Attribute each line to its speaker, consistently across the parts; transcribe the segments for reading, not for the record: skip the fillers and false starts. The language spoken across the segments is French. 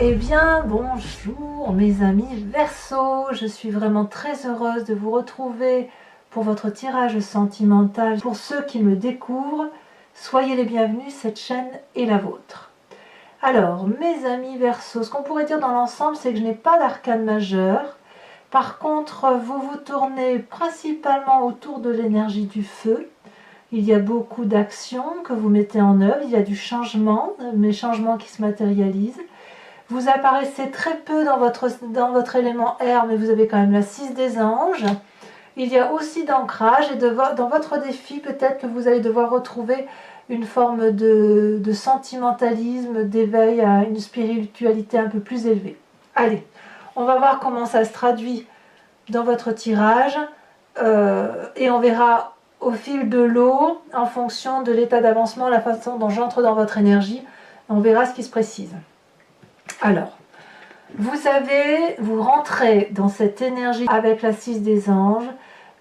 Speaker 1: Eh bien, bonjour mes amis Verseau, je suis vraiment très heureuse de vous retrouver pour votre tirage sentimental. Pour ceux qui me découvrent, soyez les bienvenus, cette chaîne est la vôtre. Alors, mes amis Verseau, ce qu'on pourrait dire dans l'ensemble, c'est que je n'ai pas d'arcane majeur. Par contre, vous vous tournez principalement autour de l'énergie du feu. Il y a beaucoup d'actions que vous mettez en œuvre, il y a du changement, mais changements qui se matérialisent. Vous apparaissez très peu dans votre élément air, mais vous avez quand même la 6 des anges. Il y a aussi d'ancrage et dans votre défi, peut-être que vous allez devoir retrouver une forme de sentimentalisme, d'éveil à une spiritualité un peu plus élevée. Allez, on va voir comment ça se traduit dans votre tirage et on verra au fil de l'eau, en fonction de l'état d'avancement, la façon dont j'entre dans votre énergie, on verra ce qui se précise. Alors, vous rentrez dans cette énergie avec la 6 des anges.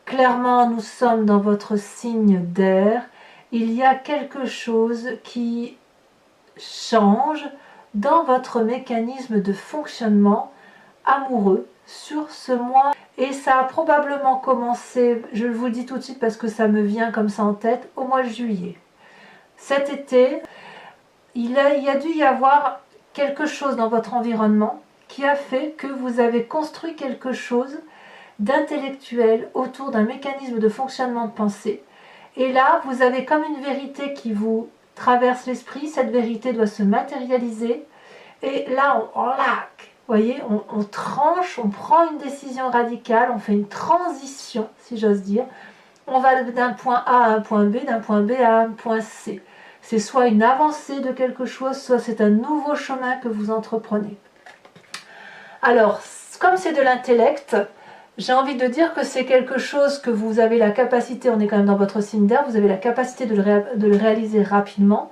Speaker 1: Clairement, nous sommes dans votre signe d'air. Il y a quelque chose qui change dans votre mécanisme de fonctionnement amoureux sur ce mois. Et ça a probablement commencé, je vous le dis tout de suite parce que ça me vient comme ça en tête, au mois de juillet. Cet été, il y a dû y avoir quelque chose dans votre environnement qui a fait que vous avez construit quelque chose d'intellectuel autour d'un mécanisme de fonctionnement de pensée. Et là, vous avez comme une vérité qui vous traverse l'esprit. Cette vérité doit se matérialiser. Et là, vous voyez, on tranche, on prend une décision radicale, on fait une transition, si j'ose dire. On va d'un point A à un point B, d'un point B à un point C. C'est soit une avancée de quelque chose, soit c'est un nouveau chemin que vous entreprenez. Alors, comme c'est de l'intellect, j'ai envie de dire que c'est quelque chose que vous avez la capacité, on est quand même dans votre signe d'air, vous avez la capacité de le réaliser rapidement,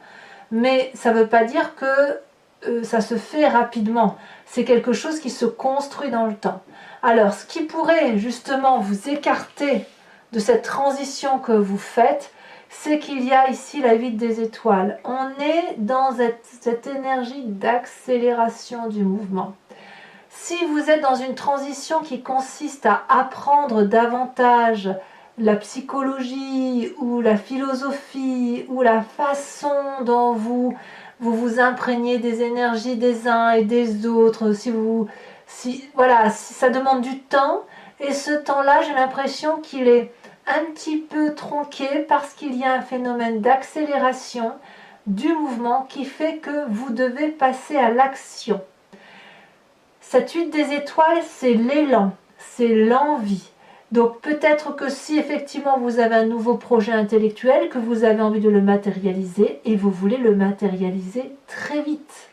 Speaker 1: mais ça ne veut pas dire que ça se fait rapidement. C'est quelque chose qui se construit dans le temps. Alors, ce qui pourrait justement vous écarter de cette transition que vous faites, c'est qu'il y a ici la 8 des étoiles. On est dans cette énergie d'accélération du mouvement. Si vous êtes dans une transition qui consiste à apprendre davantage la psychologie ou la philosophie ou la façon dont vous imprégnez des énergies des uns et des autres, si ça demande du temps, et ce temps-là, j'ai l'impression qu'il est un petit peu tronqué parce qu'il y a un phénomène d'accélération du mouvement qui fait que vous devez passer à l'action. Cette 8 des étoiles, c'est l'élan, c'est l'envie. Donc peut-être que si effectivement vous avez un nouveau projet intellectuel, que vous avez envie de le matérialiser et vous voulez le matérialiser très vite.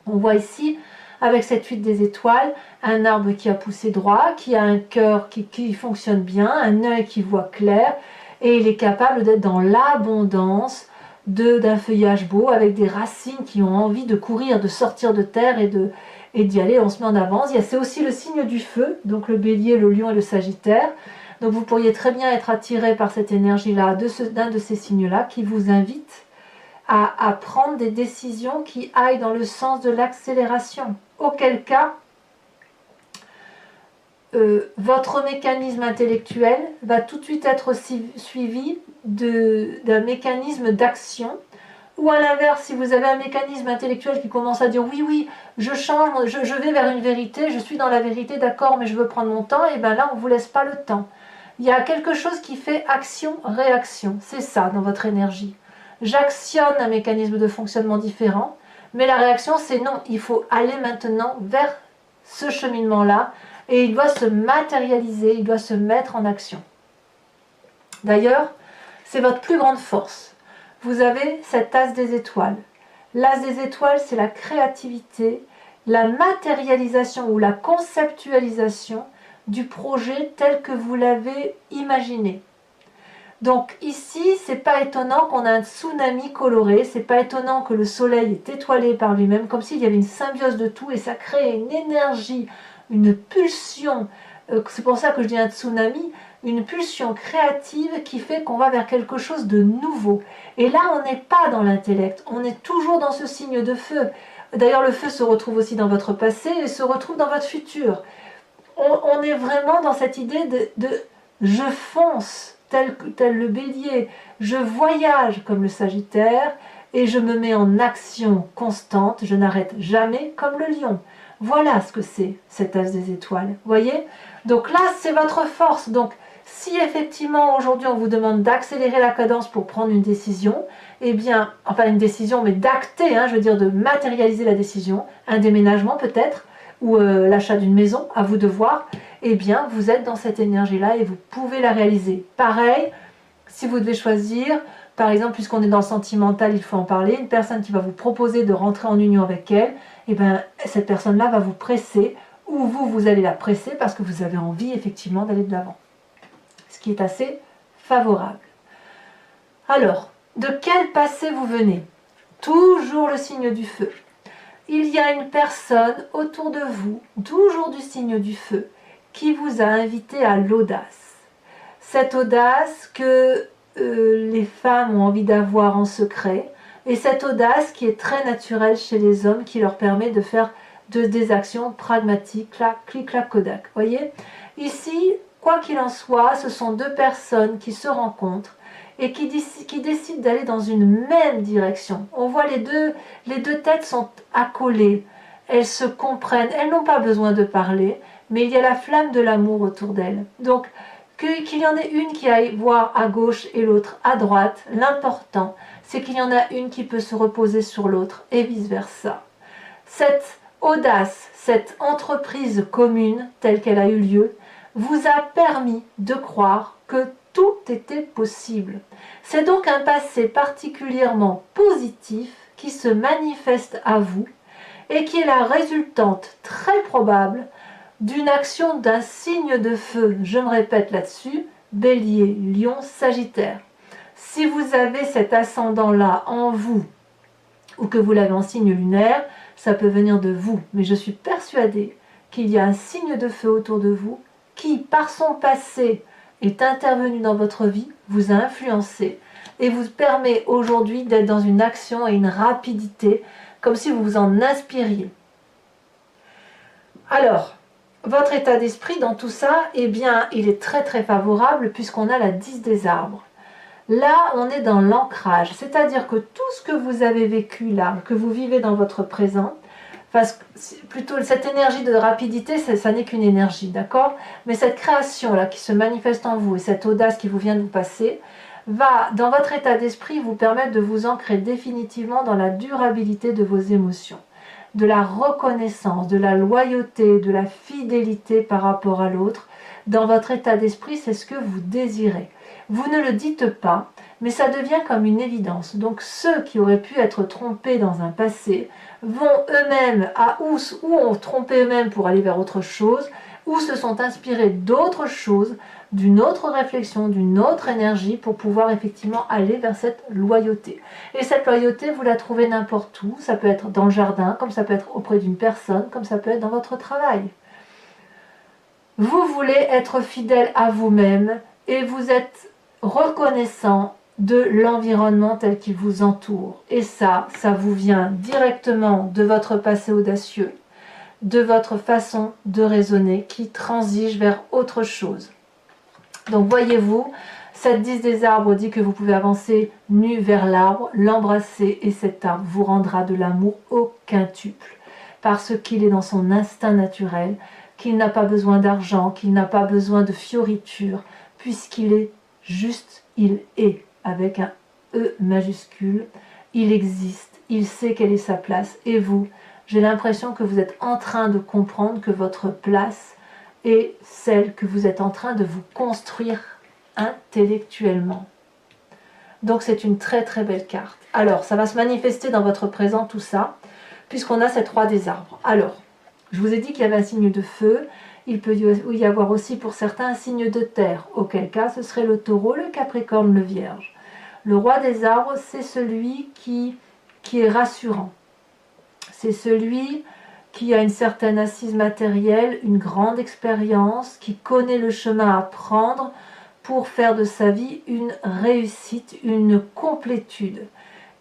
Speaker 1: On voit ici, avec cette 8 des étoiles, un arbre qui a poussé droit, qui a un cœur qui fonctionne bien, un œil qui voit clair, et il est capable d'être dans l'abondance d'un feuillage beau, avec des racines qui ont envie de courir, de sortir de terre et d'y aller, on se met en avance. C'est aussi le signe du feu, donc le bélier, le lion et le sagittaire. Donc vous pourriez très bien être attiré par cette énergie-là, d'un de ces signes-là, qui vous invite à prendre des décisions qui aillent dans le sens de l'accélération. Auquel cas, votre mécanisme intellectuel va tout de suite être suivi d'un mécanisme d'action. Ou à l'inverse, si vous avez un mécanisme intellectuel qui commence à dire oui, je change, je vais vers une vérité, je suis dans la vérité, d'accord, mais je veux prendre mon temps, et bien là, on ne vous laisse pas le temps. Il y a quelque chose qui fait action-réaction. C'est ça dans votre énergie. J'actionne un mécanisme de fonctionnement différent, mais la réaction, c'est non, il faut aller maintenant vers ce cheminement-là, et il doit se matérialiser, il doit se mettre en action. D'ailleurs, c'est votre plus grande force. Vous avez cet as des étoiles. L'as des étoiles, c'est la créativité, la matérialisation ou la conceptualisation du projet tel que vous l'avez imaginé. Donc ici, c'est pas étonnant qu'on a un tsunami coloré, c'est pas étonnant que le soleil est étoilé par lui-même, comme s'il y avait une symbiose de tout et ça crée une énergie, une pulsion, c'est pour ça que je dis un tsunami, une pulsion créative qui fait qu'on va vers quelque chose de nouveau. Et là, on n'est pas dans l'intellect, on est toujours dans ce signe de feu. D'ailleurs, le feu se retrouve aussi dans votre passé et se retrouve dans votre futur. On est vraiment dans cette idée de je fonce tel le bélier, je voyage comme le sagittaire et je me mets en action constante, je n'arrête jamais comme le lion. Voilà ce que c'est cet as des étoiles, voyez? Donc là, c'est votre force. Donc si effectivement aujourd'hui on vous demande d'accélérer la cadence pour prendre une décision, eh bien, enfin une décision, mais d'acter, je veux dire de matérialiser la décision, un déménagement peut-être, ou l'achat d'une maison, à vous de voir, eh bien vous êtes dans cette énergie-là et vous pouvez la réaliser. Pareil, si vous devez choisir, par exemple, puisqu'on est dans le sentimental, il faut en parler, une personne qui va vous proposer de rentrer en union avec elle, eh bien cette personne-là va vous presser, ou vous allez la presser parce que vous avez envie effectivement d'aller de l'avant. Ce qui est assez favorable. Alors, de quel passé vous venez? Toujours le signe du feu. Il y a une personne autour de vous, toujours du signe du feu, qui vous a invité à l'audace. Cette audace que les femmes ont envie d'avoir en secret, et cette audace qui est très naturelle chez les hommes, qui leur permet de faire des actions pragmatiques, clic, clac, Kodak. Voyez? Ici, quoi qu'il en soit, ce sont deux personnes qui se rencontrent et qui décident d'aller dans une même direction. On voit les deux têtes sont accolées, elles se comprennent, elles n'ont pas besoin de parler, mais il y a la flamme de l'amour autour d'elles. Donc, qu'il y en ait une qui aille voir à gauche et l'autre à droite, l'important, c'est qu'il y en a une qui peut se reposer sur l'autre et vice-versa. Cette audace, cette entreprise commune telle qu'elle a eu lieu, vous a permis de croire que tout était possible. C'est donc un passé particulièrement positif qui se manifeste à vous et qui est la résultante très probable d'une action d'un signe de feu. Je me répète là-dessus, Bélier, Lion, Sagittaire. Si vous avez cet ascendant-là en vous ou que vous l'avez en signe lunaire, ça peut venir de vous. Mais je suis persuadée qu'il y a un signe de feu autour de vous qui, par son passé, est intervenu dans votre vie, vous a influencé et vous permet aujourd'hui d'être dans une action et une rapidité, comme si vous vous en inspiriez. Alors, votre état d'esprit dans tout ça, eh bien, il est très très favorable puisqu'on a la 10 des arbres. Là, on est dans l'ancrage, c'est-à-dire que tout ce que vous avez vécu là, que vous vivez dans votre présent, plutôt cette énergie de rapidité, ça n'est qu'une énergie, d'accord? Mais cette création-là qui se manifeste en vous et cette audace qui vous vient de vous passer, va, dans votre état d'esprit, vous permettre de vous ancrer définitivement dans la durabilité de vos émotions, de la reconnaissance, de la loyauté, de la fidélité par rapport à l'autre. Dans votre état d'esprit, c'est ce que vous désirez. Vous ne le dites pas, mais ça devient comme une évidence. Donc ceux qui auraient pu être trompés dans un passé vont eux-mêmes, ou ont trompé eux-mêmes pour aller vers autre chose, ou se sont inspirés d'autre chose, d'une autre réflexion, d'une autre énergie pour pouvoir effectivement aller vers cette loyauté. Et cette loyauté, vous la trouvez n'importe où, ça peut être dans le jardin, comme ça peut être auprès d'une personne, comme ça peut être dans votre travail. Vous voulez être fidèle à vous-même et vous êtes reconnaissant de l'environnement tel qu'il vous entoure. Et ça vous vient directement de votre passé audacieux, de votre façon de raisonner qui transige vers autre chose. Donc voyez-vous, cette 10 des arbres dit que vous pouvez avancer nu vers l'arbre, l'embrasser et cet arbre vous rendra de l'amour au quintuple parce qu'il est dans son instinct naturel, qu'il n'a pas besoin d'argent, qu'il n'a pas besoin de fioritures, puisqu'il est juste, il est, avec un E majuscule, il existe, il sait quelle est sa place. Et vous, j'ai l'impression que vous êtes en train de comprendre que votre place est celle que vous êtes en train de vous construire intellectuellement. Donc c'est une très très belle carte. Alors, ça va se manifester dans votre présent tout ça, puisqu'on a cette roi des arbres. Alors, je vous ai dit qu'il y avait un signe de feu, il peut y avoir aussi pour certains un signe de terre, auquel cas ce serait le taureau, le capricorne, le vierge. Le roi des arbres, c'est celui qui est rassurant. C'est celui qui a une certaine assise matérielle, une grande expérience, qui connaît le chemin à prendre pour faire de sa vie une réussite, une complétude.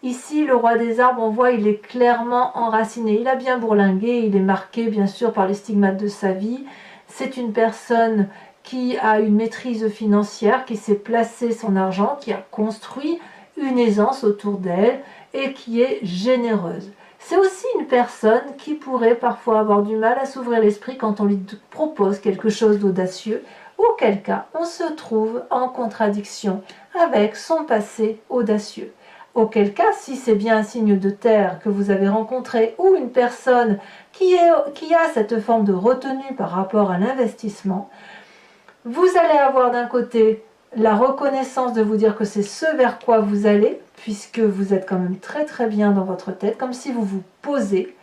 Speaker 1: Ici, le roi des arbres, on voit, il est clairement enraciné. Il a bien bourlingué, il est marqué bien sûr par les stigmates de sa vie. C'est une personne qui a une maîtrise financière, qui sait placer son argent, qui a construit une aisance autour d'elle et qui est généreuse. C'est aussi une personne qui pourrait parfois avoir du mal à s'ouvrir l'esprit quand on lui propose quelque chose d'audacieux, auquel cas on se trouve en contradiction avec son passé audacieux. Auquel cas, si c'est bien un signe de terre que vous avez rencontré ou une personne qui a cette forme de retenue par rapport à l'investissement, vous allez avoir d'un côté la reconnaissance de vous dire que c'est ce vers quoi vous allez, puisque vous êtes quand même très très bien dans votre tête, comme si vous vous posez,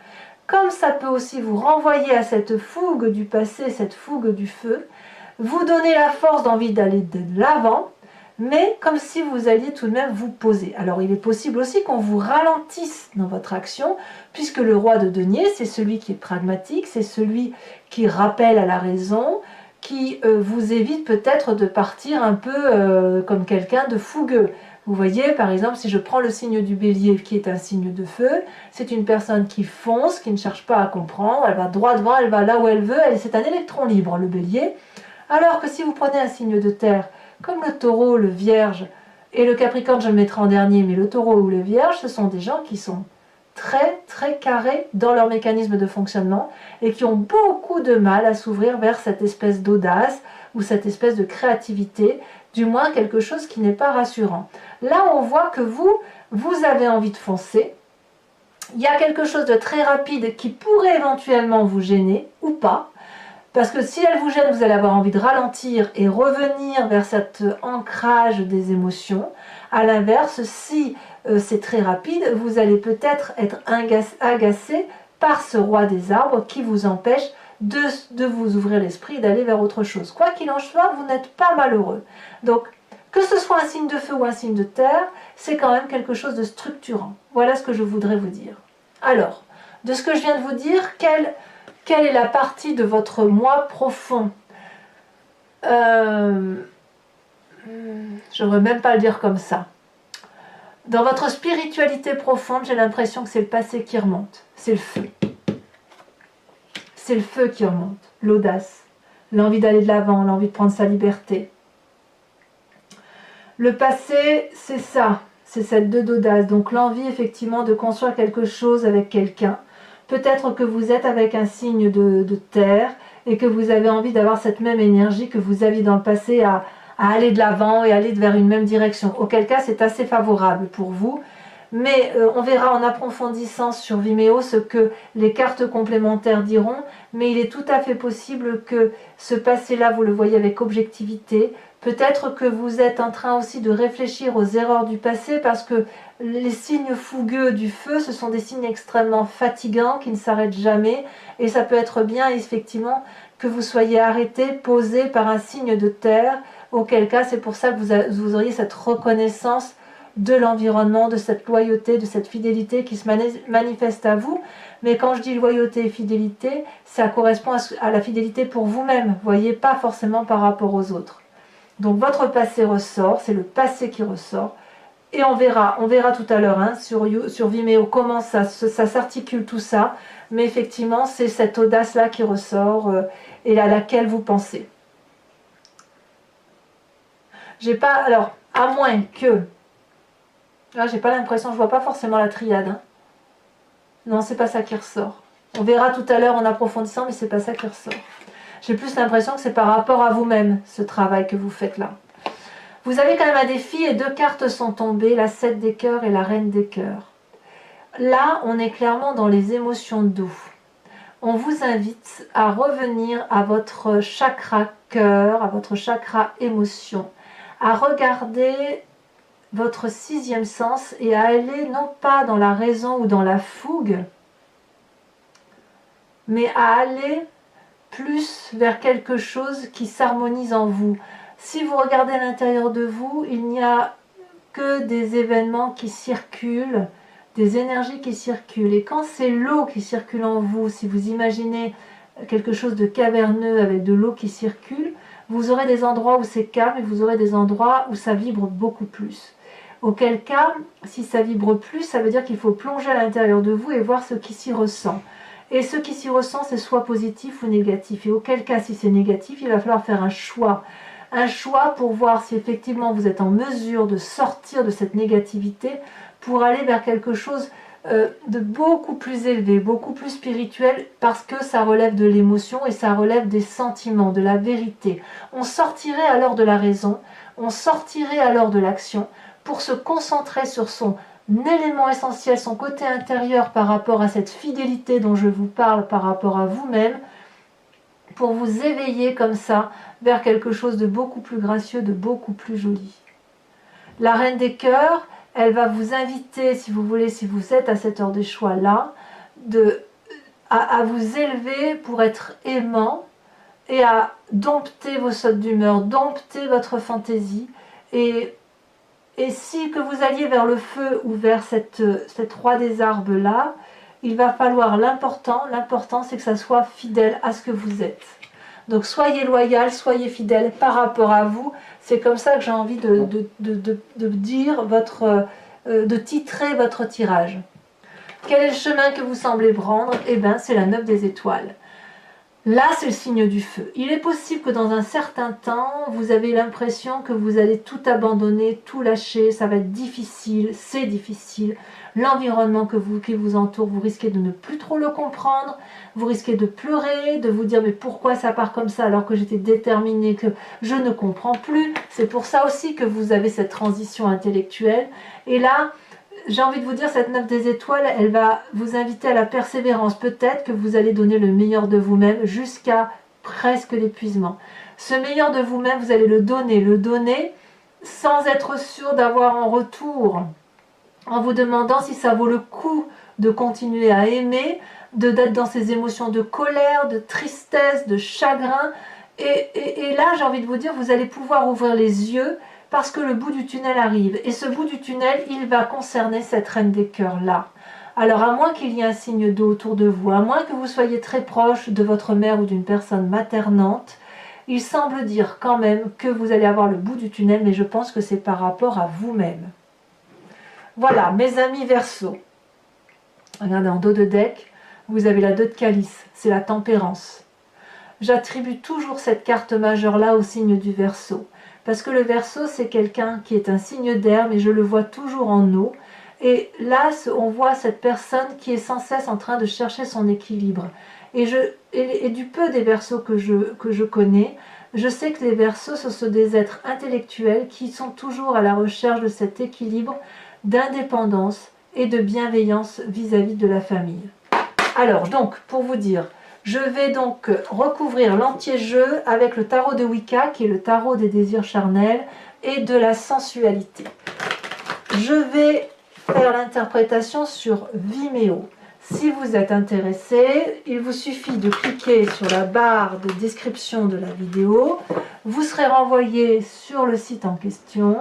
Speaker 1: comme ça peut aussi vous renvoyer à cette fougue du passé, cette fougue du feu, vous donner la force d'envie d'aller de l'avant, mais comme si vous alliez tout de même vous poser. Alors il est possible aussi qu'on vous ralentisse dans votre action, puisque le roi de denier, c'est celui qui est pragmatique, c'est celui qui rappelle à la raison, qui vous évite peut-être de partir un peu comme quelqu'un de fougueux. Vous voyez, par exemple, si je prends le signe du bélier, qui est un signe de feu, c'est une personne qui fonce, qui ne cherche pas à comprendre, elle va droit devant, elle va là où elle veut, c'est un électron libre, le bélier. Alors que si vous prenez un signe de terre, comme le taureau, le vierge, et le capricorne, je le mettrai en dernier, mais le taureau ou le vierge, ce sont des gens qui sont très très carrés dans leur mécanisme de fonctionnement et qui ont beaucoup de mal à s'ouvrir vers cette espèce d'audace ou cette espèce de créativité, du moins quelque chose qui n'est pas rassurant. Là, on voit que vous avez envie de foncer. Il y a quelque chose de très rapide qui pourrait éventuellement vous gêner ou pas. Parce que si elle vous gêne, vous allez avoir envie de ralentir et revenir vers cet ancrage des émotions. À l'inverse, si c'est très rapide, vous allez peut-être être agacé par ce roi des arbres qui vous empêche de vous ouvrir l'esprit et d'aller vers autre chose. Quoi qu'il en soit, vous n'êtes pas malheureux. Donc, que ce soit un signe de feu ou un signe de terre, c'est quand même quelque chose de structurant. Voilà ce que je voudrais vous dire. Alors, de ce que je viens de vous dire, quelle est la partie de votre moi profond? Je ne devrais même pas le dire comme ça. Dans votre spiritualité profonde, j'ai l'impression que c'est le passé qui remonte. C'est le feu. C'est le feu qui remonte. L'audace. L'envie d'aller de l'avant, l'envie de prendre sa liberté. Le passé, c'est ça. C'est cette d'audace. Donc l'envie, effectivement, de construire quelque chose avec quelqu'un. Peut-être que vous êtes avec un signe de terre et que vous avez envie d'avoir cette même énergie que vous aviez dans le passé à aller de l'avant et aller vers une même direction. Auquel cas, c'est assez favorable pour vous. Mais on verra en approfondissant sur Vimeo ce que les cartes complémentaires diront. Mais il est tout à fait possible que ce passé-là, vous le voyez avec objectivité. Peut-être que vous êtes en train aussi de réfléchir aux erreurs du passé parce que les signes fougueux du feu, ce sont des signes extrêmement fatigants qui ne s'arrêtent jamais. Et ça peut être bien, effectivement, que vous soyez arrêté, posé par un signe de terre. Auquel cas, c'est pour ça que vous auriez cette reconnaissance de l'environnement, de cette loyauté, de cette fidélité qui se manifeste à vous. Mais quand je dis loyauté et fidélité, ça correspond à la fidélité pour vous-même, voyez, pas forcément par rapport aux autres. Donc votre passé ressort, c'est le passé qui ressort. Et on verra tout à l'heure hein, sur Vimeo comment ça s'articule tout ça. Mais effectivement, c'est cette audace-là qui ressort et à laquelle vous pensez. J'ai pas, alors, à moins que... Là, j'ai pas l'impression, je vois pas forcément la triade. Hein. Non, c'est pas ça qui ressort. On verra tout à l'heure en approfondissant, mais c'est pas ça qui ressort. J'ai plus l'impression que c'est par rapport à vous-même, ce travail que vous faites là. Vous avez quand même un défi et 2 cartes sont tombées, la 7 des cœurs et la reine des cœurs. Là, on est clairement dans les émotions doux. On vous invite à revenir à votre chakra cœur, à votre chakra émotion, à regarder votre 6e sens et à aller non pas dans la raison ou dans la fougue, mais à aller plus vers quelque chose qui s'harmonise en vous. Si vous regardez à l'intérieur de vous, il n'y a que des événements qui circulent, des énergies qui circulent. Et quand c'est l'eau qui circule en vous, si vous imaginez quelque chose de caverneux avec de l'eau qui circule, vous aurez des endroits où c'est calme et vous aurez des endroits où ça vibre beaucoup plus. Auquel cas, si ça vibre plus, ça veut dire qu'il faut plonger à l'intérieur de vous et voir ce qui s'y ressent. Et ce qui s'y ressent, c'est soit positif ou négatif. Et auquel cas, si c'est négatif, il va falloir faire un choix. Un choix pour voir si effectivement vous êtes en mesure de sortir de cette négativité pour aller vers quelque chose de beaucoup plus élevé, beaucoup plus spirituel, parce que ça relève de l'émotion et ça relève des sentiments, de la vérité. On sortirait alors de la raison, on sortirait alors de l'action pour se concentrer sur son élément essentiel, son côté intérieur par rapport à cette fidélité dont je vous parle, par rapport à vous-même, pour vous éveiller comme ça vers quelque chose de beaucoup plus gracieux, de beaucoup plus joli. La Reine des Cœurs, elle va vous inviter, si vous voulez, si vous êtes à cette heure des choix là, à vous élever pour être aimant et à dompter vos sautes d'humeur, dompter votre fantaisie. Et si que vous alliez vers le feu ou vers cette roi des arbres là, il va falloir l'important c'est que ça soit fidèle à ce que vous êtes. Donc soyez loyal, soyez fidèle par rapport à vous. C'est comme ça que j'ai envie de dire de titrer votre tirage. Quel est le chemin que vous semblez prendre? Eh bien, c'est la 9 des étoiles. Là, c'est le signe du feu. Il est possible que dans un certain temps, vous avez l'impression que vous allez tout abandonner, tout lâcher, ça va être difficile, c'est difficile. L'environnement qui vous entoure, vous risquez de ne plus trop le comprendre, vous risquez de pleurer, de vous dire mais pourquoi ça part comme ça alors que j'étais déterminée, que je ne comprends plus. C'est pour ça aussi que vous avez cette transition intellectuelle. Et là, j'ai envie de vous dire, cette 9 des étoiles, elle va vous inviter à la persévérance. Peut-être que vous allez donner le meilleur de vous-même jusqu'à presque l'épuisement. Ce meilleur de vous-même, vous allez le donner sans être sûr d'avoir en retour, en vous demandant si ça vaut le coup de continuer à aimer, d'être dans ces émotions de colère, de tristesse, de chagrin. Et là, j'ai envie de vous dire, vous allez pouvoir ouvrir les yeux parce que le bout du tunnel arrive. Et ce bout du tunnel, il va concerner cette Reine des Cœurs-là. Alors, à moins qu'il y ait un signe d'eau autour de vous, à moins que vous soyez très proche de votre mère ou d'une personne maternante, il semble dire quand même que vous allez avoir le bout du tunnel, mais je pense que c'est par rapport à vous-même. Voilà, mes amis Verseau. Regardez, en dos de deck, vous avez la 2 de calice, c'est la tempérance. J'attribue toujours cette carte majeure-là au signe du Verseau. Parce que le Verseau, c'est quelqu'un qui est un signe d'air, mais je le vois toujours en eau. Et là, on voit cette personne qui est sans cesse en train de chercher son équilibre. Et du peu des Verseaux que je connais, je sais que les Verseaux, ce sont des êtres intellectuels qui sont toujours à la recherche de cet équilibre d'indépendance et de bienveillance vis-à-vis de la famille. Alors, donc, pour vous dire, je vais donc recouvrir l'anti-jeu avec le tarot de Wicca, qui est le tarot des désirs charnels et de la sensualité. Je vais faire l'interprétation sur Vimeo. Si vous êtes intéressé, il vous suffit de cliquer sur la barre de description de la vidéo. Vous serez renvoyé sur le site en question.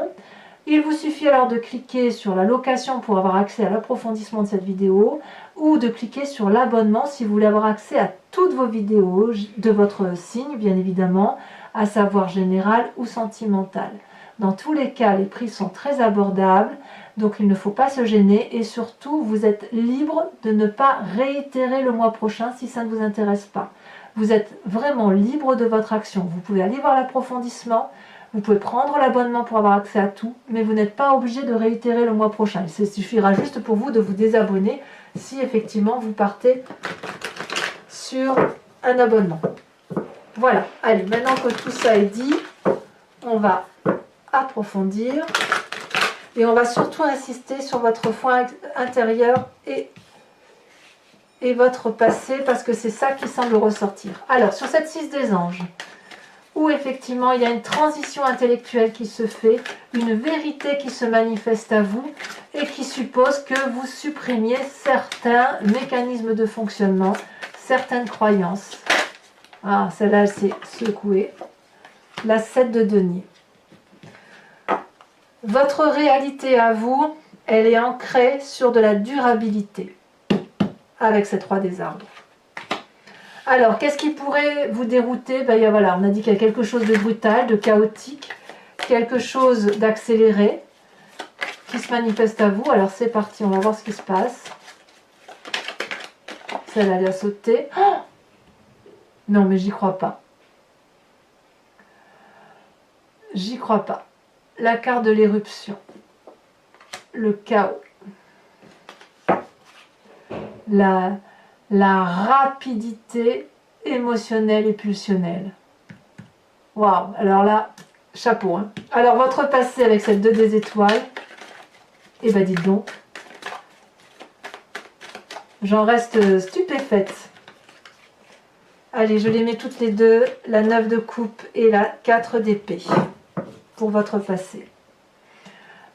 Speaker 1: Il vous suffit alors de cliquer sur la location pour avoir accès à l'approfondissement de cette vidéo ou de cliquer sur l'abonnement si vous voulez avoir accès à toutes vos vidéos de votre signe, bien évidemment, à savoir général ou sentimental. Dans tous les cas, les prix sont très abordables, donc il ne faut pas se gêner et surtout, vous êtes libre de ne pas réitérer le mois prochain si ça ne vous intéresse pas. Vous êtes vraiment libre de votre action. Vous pouvez aller voir l'approfondissement. Vous pouvez prendre l'abonnement pour avoir accès à tout, mais vous n'êtes pas obligé de réitérer le mois prochain. Il suffira juste pour vous de vous désabonner si effectivement vous partez sur un abonnement. Voilà, allez, maintenant que tout ça est dit, on va approfondir et on va surtout insister sur votre foi intérieur et votre passé parce que c'est ça qui semble ressortir. Alors, sur cette 6 des anges, où effectivement il y a une transition intellectuelle qui se fait, une vérité qui se manifeste à vous et qui suppose que vous supprimiez certains mécanismes de fonctionnement, certaines croyances. Ah, celle-là, elle s'est secouée. La 7 de denier. Votre réalité à vous, elle est ancrée sur de la durabilité avec cette 3 des arbres. Alors, qu'est-ce qui pourrait vous dérouter? Ben, voilà, on a dit qu'il y a quelque chose de brutal, de chaotique, quelque chose d'accéléré. qui se manifeste à vous. Alors c'est parti, on va voir ce qui se passe. Celle-là, elle a sauté. Oh, non, mais j'y crois pas. J'y crois pas. La carte de l'éruption. Le chaos. La rapidité émotionnelle et pulsionnelle. Waouh, alors là, chapeau. Hein. Alors, votre passé avec cette 2 des étoiles, eh ben dites donc, j'en reste stupéfaite. Allez, je les mets toutes les deux, la 9 de coupe et la 4 d'épée, pour votre passé.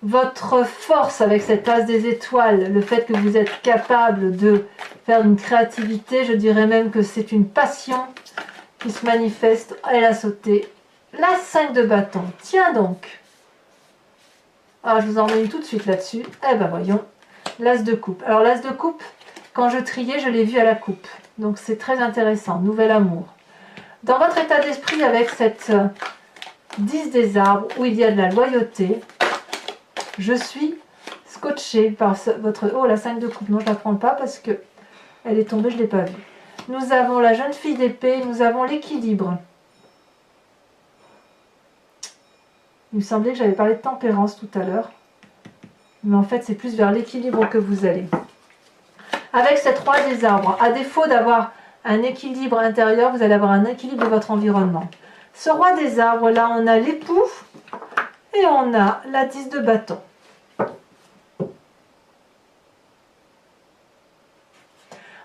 Speaker 1: Votre force avec cette as des étoiles, le fait que vous êtes capable de faire une créativité, je dirais même que c'est une passion qui se manifeste, elle a sauté. La 5 de bâton, tiens donc. Ah, je vous en mets une tout de suite là-dessus. Eh ben voyons, l'as de coupe. Alors l'as de coupe, quand je triais, je l'ai vu à la coupe. Donc c'est très intéressant, nouvel amour. Dans votre état d'esprit avec cette 10 des arbres, où il y a de la loyauté, je suis scotchée par votre... Oh, la 5 de coupe, non, je ne la prends pas parce que elle est tombée, je ne l'ai pas vue. Nous avons la jeune fille d'épée, nous avons l'équilibre. Il me semblait que j'avais parlé de tempérance tout à l'heure. Mais en fait, c'est plus vers l'équilibre que vous allez. Avec cette roi des arbres, à défaut d'avoir un équilibre intérieur, vous allez avoir un équilibre de votre environnement. Ce roi des arbres, là, on a l'époux et on a la 10 de bâton.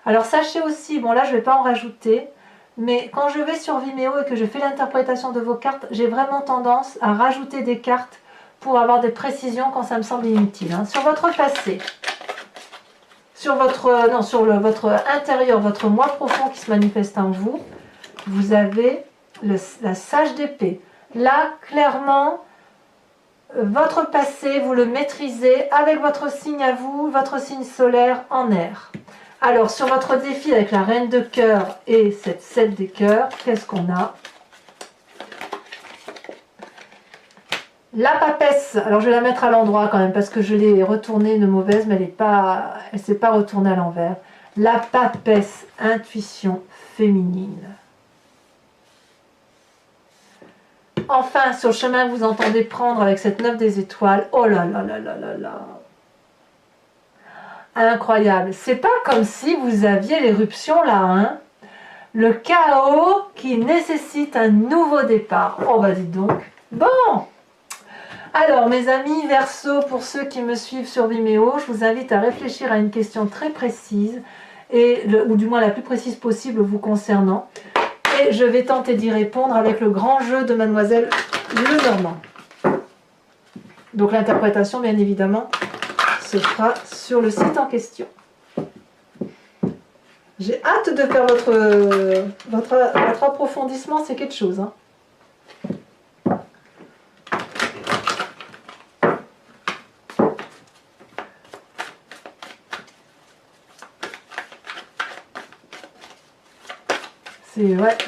Speaker 1: Alors, sachez aussi, bon là, je ne vais pas en rajouter, mais quand je vais sur Vimeo et que je fais l'interprétation de vos cartes, j'ai vraiment tendance à rajouter des cartes pour avoir des précisions quand ça me semble inutile. Hein. Sur votre passé, sur votre intérieur, votre moi profond qui se manifeste en vous, vous avez la sage d'épée. Là, clairement, votre passé, vous le maîtrisez avec votre signe à vous, votre signe solaire en air. Alors, sur votre défi avec la reine de cœur et cette 7 des cœurs, qu'est-ce qu'on a? La papesse. Alors, je vais la mettre à l'endroit quand même parce que je l'ai retournée de mauvaise, mais elle ne s'est pas retournée à l'envers. La papesse, intuition féminine. Enfin, sur le chemin que vous entendez prendre avec cette 9 des étoiles, oh là là là là là là. Incroyable. C'est pas comme si vous aviez l'éruption là, hein. Le chaos qui nécessite un nouveau départ. Oh bah dites donc. Bon. Alors mes amis Verseau, pour ceux qui me suivent sur Vimeo, je vous invite à réfléchir à une question très précise, ou du moins la plus précise possible vous concernant. Et je vais tenter d'y répondre avec le grand jeu de Mademoiselle Lenormand. Donc l'interprétation, bien évidemment, se fera sur le site en question. J'ai hâte de faire votre approfondissement, c'est quelque chose. Hein.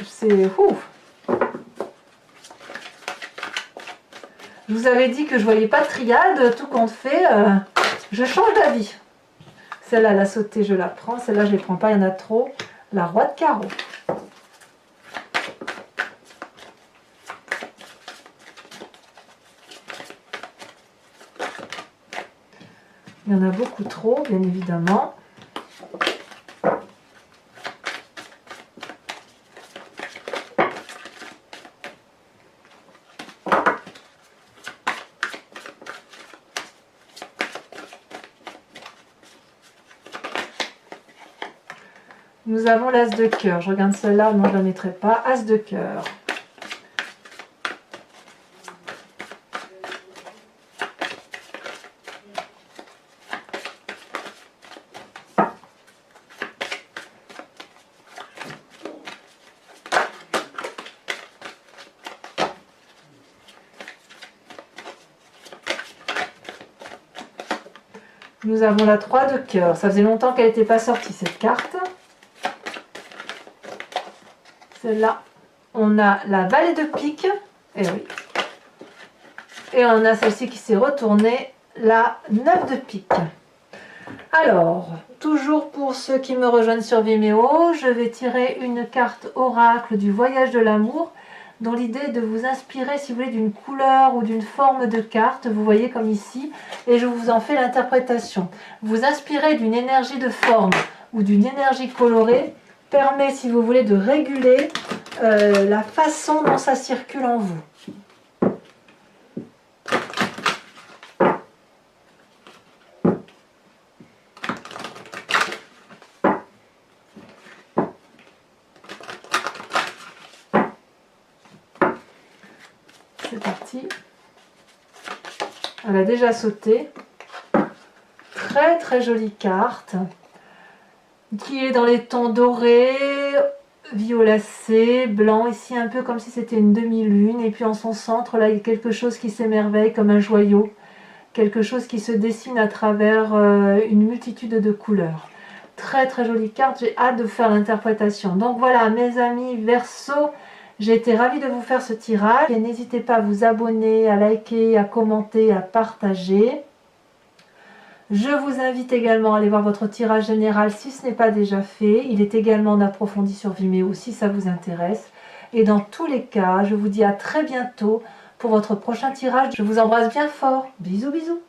Speaker 1: C'est ouf. Je vous avais dit que je voyais pas de triade, tout compte fait, je change d'avis. Celle-là, elle a sauté, je la prends. Celle-là, je ne les prends pas, il y en a trop. La roi de carreau. Il y en a beaucoup trop, bien évidemment. Nous avons l'as de cœur. Je regarde celle-là, non, je ne la mettrai pas. As de cœur. Nous avons la 3 de cœur. Ça faisait longtemps qu'elle n'était pas sortie, cette carte. Celle-là, on a la vallée de pique. Et oui. Et on a celle-ci qui s'est retournée, la 9 de pique. Alors, toujours pour ceux qui me rejoignent sur Vimeo, je vais tirer une carte oracle du voyage de l'amour, dont l'idée est de vous inspirer, si vous voulez, d'une couleur ou d'une forme de carte, vous voyez comme ici, et je vous en fais l'interprétation. Vous inspirer d'une énergie de forme ou d'une énergie colorée permet, si vous voulez, de réguler la façon dont ça circule en vous. C'est parti. Elle a déjà sauté. Très très jolie carte qui est dans les tons dorés, violacé, blanc, ici un peu comme si c'était une demi-lune, et puis en son centre là il y a quelque chose qui s'émerveille comme un joyau, quelque chose qui se dessine à travers une multitude de couleurs. Très très jolie carte, j'ai hâte de faire l'interprétation. Donc voilà mes amis Verseau, j'ai été ravie de vous faire ce tirage et n'hésitez pas à vous abonner, à liker, à commenter, à partager. Je vous invite également à aller voir votre tirage général si ce n'est pas déjà fait. Il est également en approfondi sur Vimeo si ça vous intéresse. Et dans tous les cas, je vous dis à très bientôt pour votre prochain tirage. Je vous embrasse bien fort. Bisous bisous.